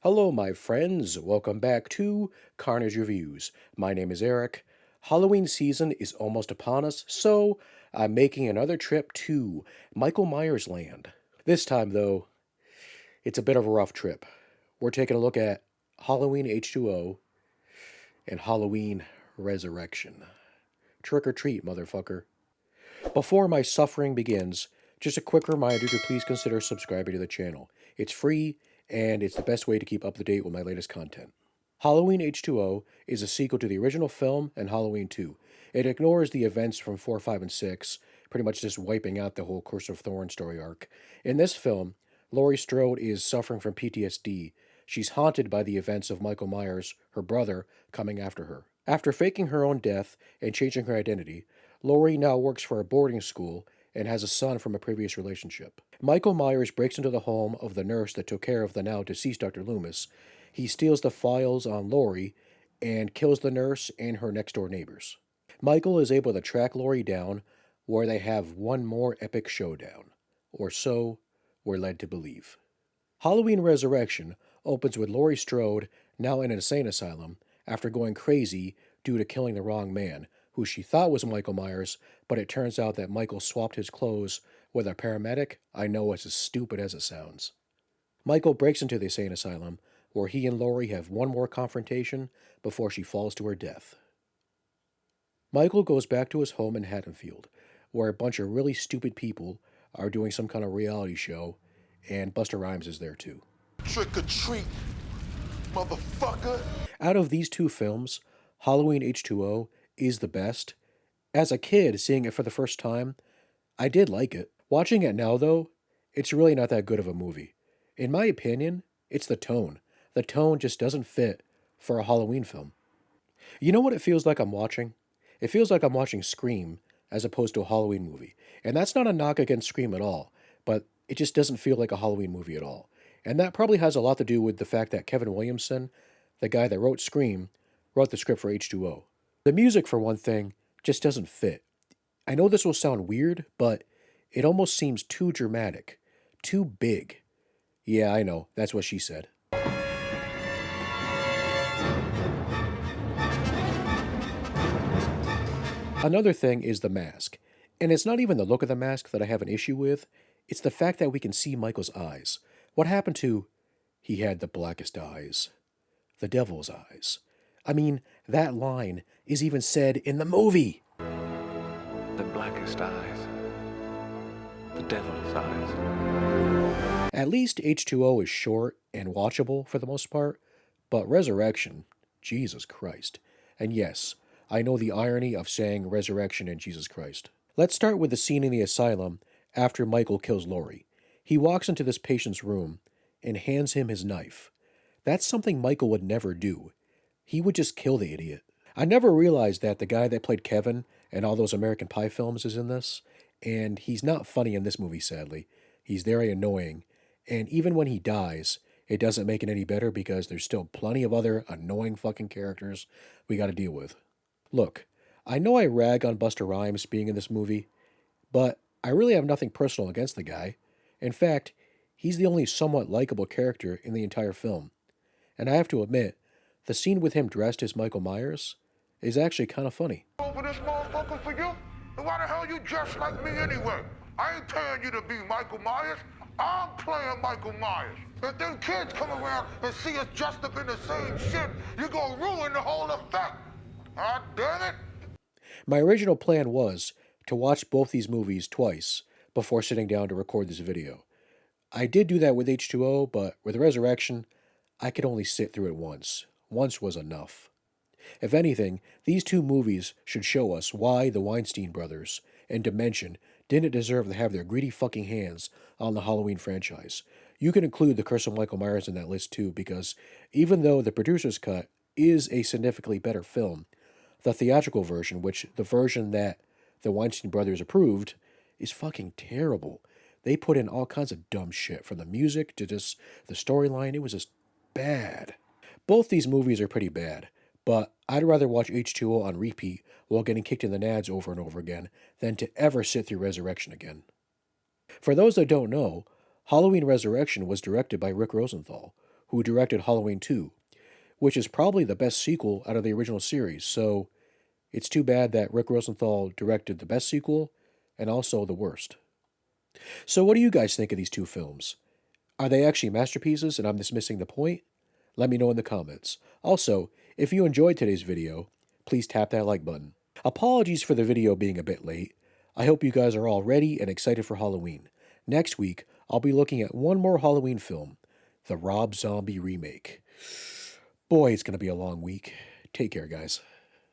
Hello, my friends. Welcome back to Carnage Reviews. My name is Eric. Halloween season is almost upon us, so I'm making another trip to Michael Myers Land. This time, though, it's a bit of a rough trip. We're taking a look at Halloween H20 and Halloween Resurrection. Trick or treat, motherfucker. Before my suffering begins, just a quick reminder to please consider subscribing to the channel. It's free, and it's the best way to keep up to date with my latest content. Halloween H20 is a sequel to the original film and Halloween 2. It ignores the events from 4, 5, and 6, pretty much just wiping out the whole Curse of Thorn story arc. In this film, Laurie Strode is suffering from PTSD. She's haunted by the events of Michael Myers, her brother, coming after her. After faking her own death and changing her identity, Laurie now works for a boarding school and has a son from a previous relationship. Michael Myers breaks into the home of the nurse that took care of the now deceased Dr. Loomis. He steals the files on Laurie and kills the nurse and her next door neighbors. Michael is able to track Laurie down, where they have one more epic showdown. Or so we're led to believe. Halloween Resurrection opens with Laurie Strode now in an insane asylum after going crazy due to killing the wrong man, who she thought was Michael Myers, but it turns out that Michael swapped his clothes with a paramedic. I know it's as stupid as it sounds. Michael breaks into the insane asylum, where he and Laurie have one more confrontation before she falls to her death. Michael goes back to his home in Haddonfield, where a bunch of really stupid people are doing some kind of reality show, and Busta Rhymes is there too. Trick or treat, motherfucker. Out of these two films, Halloween H20 is the best. As a kid, seeing it for the first time, I did like it. Watching it now, though, it's really not that good of a movie. In my opinion, it's the tone. The tone just doesn't fit for a Halloween film. You know what it feels like I'm watching? It feels like I'm watching Scream as opposed to a Halloween movie. And that's not a knock against Scream at all, but it just doesn't feel like a Halloween movie at all. And that probably has a lot to do with the fact that Kevin Williamson, the guy that wrote Scream, wrote the script for H20. The music, for one thing, just doesn't fit. I know this will sound weird, but it almost seems too dramatic, too big. Yeah, I know, that's what she said. Another thing is the mask. And it's not even the look of the mask that I have an issue with, it's the fact that we can see Michael's eyes. What happened to, he had the blackest eyes, the devil's eyes? I mean, that line is even said in the movie. The blackest eyes, the devil's eyes. At least H20 is short and watchable for the most part, but Resurrection, Jesus Christ. And yes, I know the irony of saying Resurrection and Jesus Christ. Let's start with the scene in the asylum after Michael kills Laurie. He walks into this patient's room and hands him his knife. That's something Michael would never do. He would just kill the idiot. I never realized that the guy that played Kevin in all those American Pie films is in this, and he's not funny in this movie, sadly. He's very annoying, and even when he dies, it doesn't make it any better because there's still plenty of other annoying fucking characters we gotta deal with. Look, I know I rag on Busta Rhymes being in this movie, but I really have nothing personal against the guy. In fact, he's the only somewhat likable character in the entire film. And I have to admit, the scene with him dressed as Michael Myers is actually kind of funny. Over this motherfucker for you? And why the hell you dressed like me anyway? I ain't paying you to be Michael Myers. I'm playing Michael Myers. If them kids come around and see us dressed up in the same shit, you're gonna ruin the whole effect. Ah, damn it. My original plan was to watch both these movies twice before sitting down to record this video. I did do that with H20, but with Resurrection, I could only sit through it once. Once was enough. If anything, these two movies should show us why the Weinstein brothers and Dimension didn't deserve to have their greedy fucking hands on the Halloween franchise. You can include The Curse of Michael Myers in that list too, because even though the producer's cut is a significantly better film, the theatrical version, which the version that the Weinstein brothers approved, is fucking terrible. They put in all kinds of dumb shit, from the music to just the storyline. It was just bad. Both these movies are pretty bad, but I'd rather watch H20 on repeat while getting kicked in the nads over and over again than to ever sit through Resurrection again. For those that don't know, Halloween Resurrection was directed by Rick Rosenthal, who directed Halloween 2, which is probably the best sequel out of the original series, so it's too bad that Rick Rosenthal directed the best sequel and also the worst. So what do you guys think of these two films? Are they actually masterpieces and I'm just missing the point? Let me know in the comments. Also, if you enjoyed today's video, please tap that like button. Apologies for the video being a bit late. I hope you guys are all ready and excited for Halloween. Next week, I'll be looking at one more Halloween film, the Rob Zombie remake. Boy, it's going to be a long week. Take care, guys.